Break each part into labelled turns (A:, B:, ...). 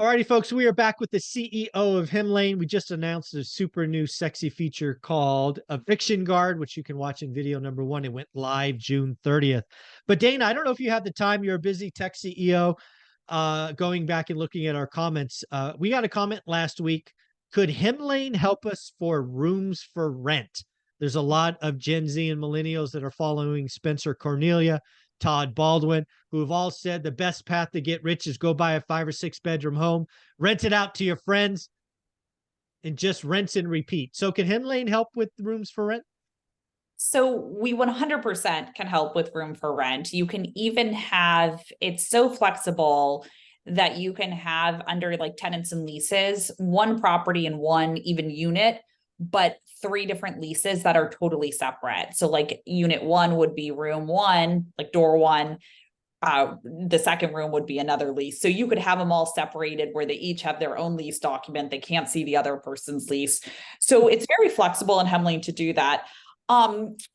A: Alrighty, folks, we are back with the CEO of Hemlane. We just announced a super new sexy feature called Eviction Guard, which you can watch in video number one. It went live June 30th. But Dana, I don't know if you have the time. You're a busy tech CEO. Going back and looking at our comments, we got a comment last week. Could Hemlane help us for rooms for rent? There's a lot of Gen Z and millennials that are following Spencer Cornelia, Todd Baldwin, who have all said the best path to get rich is go buy a 5 or 6 bedroom home, rent it out to your friends, and just rinse and repeat. So can Hemlane help with rooms for rent?
B: So we 100% can help with room for rent. You can even have, it's so flexible that you can have under like tenants and leases, one property in one even unit, but 3 different leases that are totally separate. So like unit 1 would be room 1, like door 1. The second room would be another lease. So you could have them all separated where they each have their own lease document. They can't see the other person's lease. So it's very flexible in Hemlane to do that.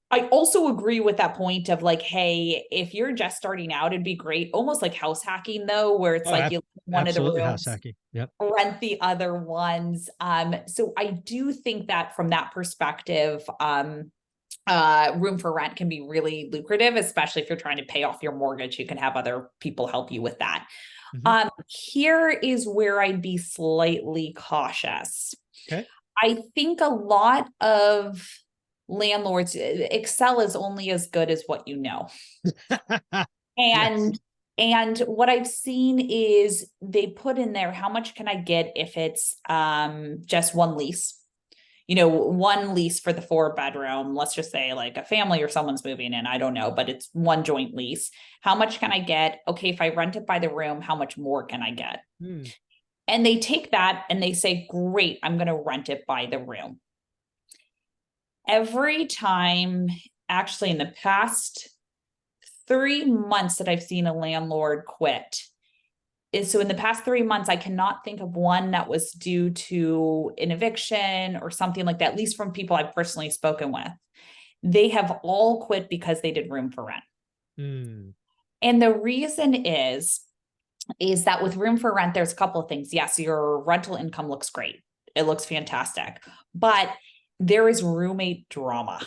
B: I also agree with that point of like, hey, if you're just starting out, it'd be great, almost like house hacking though, where it's like you one of the rooms,
A: house hacking. Yep.
B: Rent the other ones. So I do think that from that perspective, room for rent can be really lucrative, especially if you're trying to pay off your mortgage. You can have other people help you with that. Here is where I'd be slightly cautious.
A: Okay.
B: I think a lot of landlords, Excel is only as good as what you know. And and what I've seen is they put in there, how much can I get if it's just one lease? You know, one lease for the 4-bedroom, let's just say like a family or someone's moving in, I don't know, but it's one joint lease. How much can I get? Okay, if I rent it by the room, how much more can I get? And they take that and they say, great, I'm going to rent it by the room. Every time, actually in the past 3 months that I've seen a landlord quit, is so in the past 3 months, I cannot think of one that was due to an eviction or something like that, at least from people I've personally spoken with. They have all quit because they did room for rent. And the reason is that with room for rent, there's a couple of things. Yes, your rental income looks great. It looks fantastic, but there is roommate drama.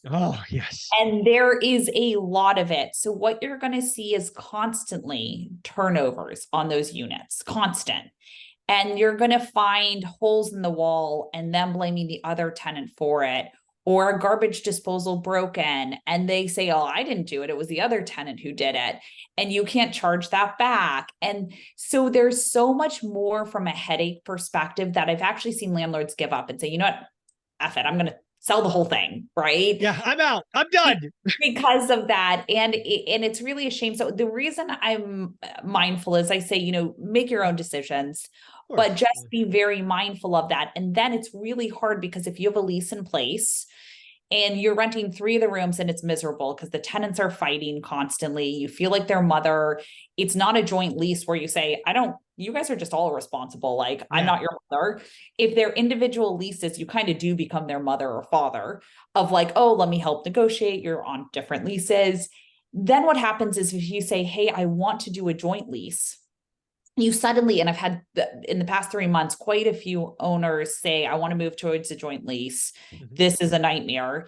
A: Oh, yes.
B: And there is a lot of it. So what you're going to see is constantly turnovers on those units, constant. And you're going to find holes in the wall and them blaming the other tenant for it, or a garbage disposal broken. And they say, oh, I didn't do it. It was the other tenant who did it. And you can't charge that back. And so there's so much more from a headache perspective that I've actually seen landlords give up and say, you know what? F it, I'm going to sell the whole thing, right?
A: Yeah, I'm out. I'm done.
B: Because of that. And it's really a shame. So the reason I'm mindful is I say, you know, make your own decisions, but just be very mindful of that. And then it's really hard because if you have a lease in place and you're renting 3 of the rooms and it's miserable because the tenants are fighting constantly, you feel like their mother, it's not a joint lease where you say, you guys are just all responsible. Like, I'm not your mother. If they're individual leases, you kind of do become their mother or father of like, oh, let me help negotiate. You're on different leases. Then what happens is if you say, hey, I want to do a joint lease, you suddenly, and I've had in the past 3 months, quite a few owners say, I want to move towards a joint lease. This is a nightmare.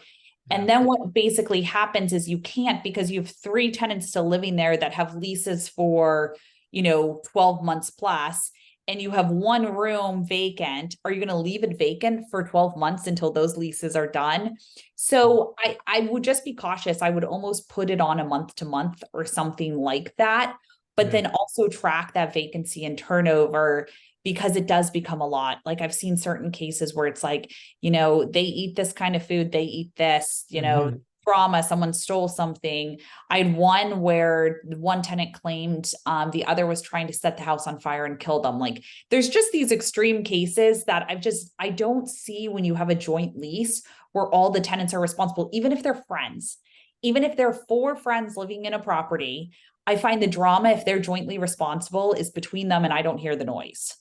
B: And then what basically happens is you can't, because you have 3 tenants still living there that have leases for, 12 months plus, and you have 1 room vacant. Are you going to leave it vacant for 12 months until those leases are done? So I would just be cautious. I would almost put it on a month to month or something like that, but then also track that vacancy and turnover, because it does become a lot. Like I've seen certain cases where it's like, they eat this kind of food, they eat this, trauma, someone stole something. I had one where one tenant claimed the other was trying to set the house on fire and kill them. Like there's just these extreme cases that I don't see when you have a joint lease where all the tenants are responsible, even if they're friends, even if they're 4 friends living in a property. I find the drama, if they're jointly responsible, is between them and I don't hear the noise.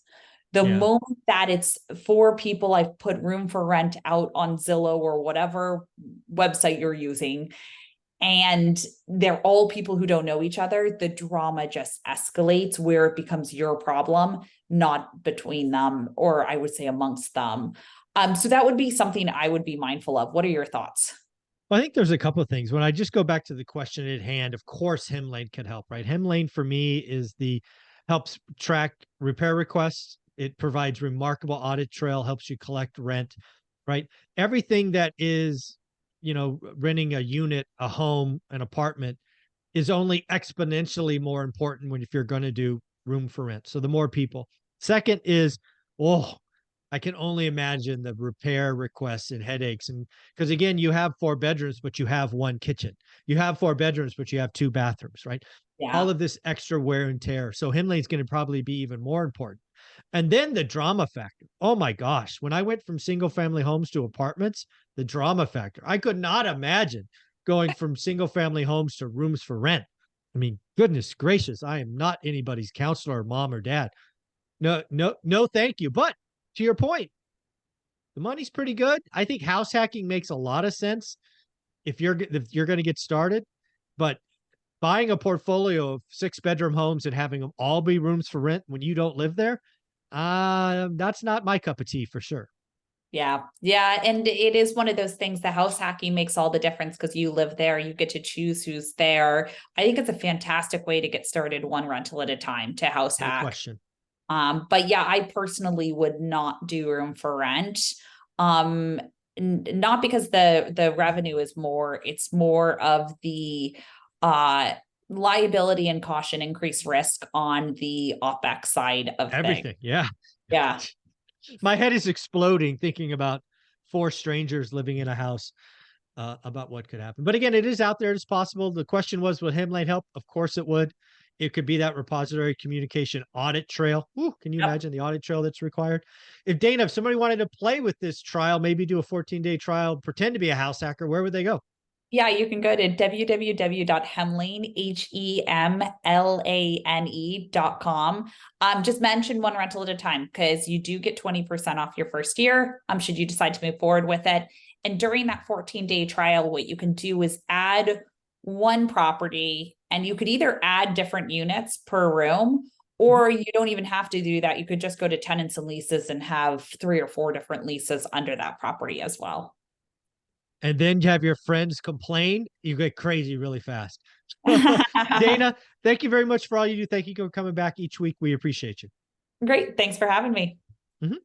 B: The moment that it's 4 people, I've put room for rent out on Zillow or whatever website you're using, and they're all people who don't know each other, the drama just escalates where it becomes your problem, not between them, or I would say amongst them. So that would be something I would be mindful of. What are your thoughts?
A: Well, I think there's a couple of things. When I just go back to the question at hand, of course, Hemlane can help, right? Hemlane for me is the helps track repair requests. It provides remarkable audit trail, helps you collect rent, right? Everything that is, renting a unit, a home, an apartment is only exponentially more important when if you're going to do room for rent. So the more people. Second is, oh, I can only imagine the repair requests and headaches. And because again, you have 4 bedrooms, but you have one kitchen. You have 4 bedrooms, but you have 2 bathrooms, right? All
B: Yeah.
A: of this extra wear and tear. So Himlane's going to probably be even more important. And then the drama factor. Oh my gosh. When I went from single family homes to apartments, the drama factor. I could not imagine going from single family homes to rooms for rent. I mean, goodness gracious, I am not anybody's counselor, or mom or dad. No, no, no, thank you. But to your point, the money's pretty good. I think house hacking makes a lot of sense if you're going to get started. But buying a portfolio of 6 bedroom homes and having them all be rooms for rent when you don't live there, that's not my cup of tea for sure.
B: Yeah. Yeah. And it is one of those things, the house hacking makes all the difference because you live there, you get to choose who's there. I think it's a fantastic way to get started one rental at a time to house
A: No
B: hack.
A: question.
B: But yeah, I personally would not do room for rent. Um, Not because the revenue is more, it's more of the uh liability and caution, increased risk on the OpEx side of things.
A: Everything. Yeah.
B: Yeah.
A: My head is exploding thinking about 4 strangers living in a house, about what could happen. But again, it is out there. It's possible. The question was, would Hemlane help? Of course it would. It could be that repository communication audit trail. Ooh, can you
B: Yep.
A: imagine the audit trail that's required? If Dana, if somebody wanted to play with this trial, maybe do a 14-day trial, pretend to be a house hacker, where would they go?
B: Yeah, you can go to www.hemlane.com. Just mention one rental at a time because you do get 20% off your first year, should you decide to move forward with it. And during that 14-day trial, what you can do is add one property, and you could either add different units per room,
A: Mhm.
B: or you don't even have to do that. You could just go to tenants and leases and have 3 or 4 different leases under that property as well.
A: And then you have your friends complain, you get crazy really fast. Dana, thank you very much for all you do. Thank you for coming back each week. We appreciate you.
B: Great. Thanks for having me.
A: Mhm.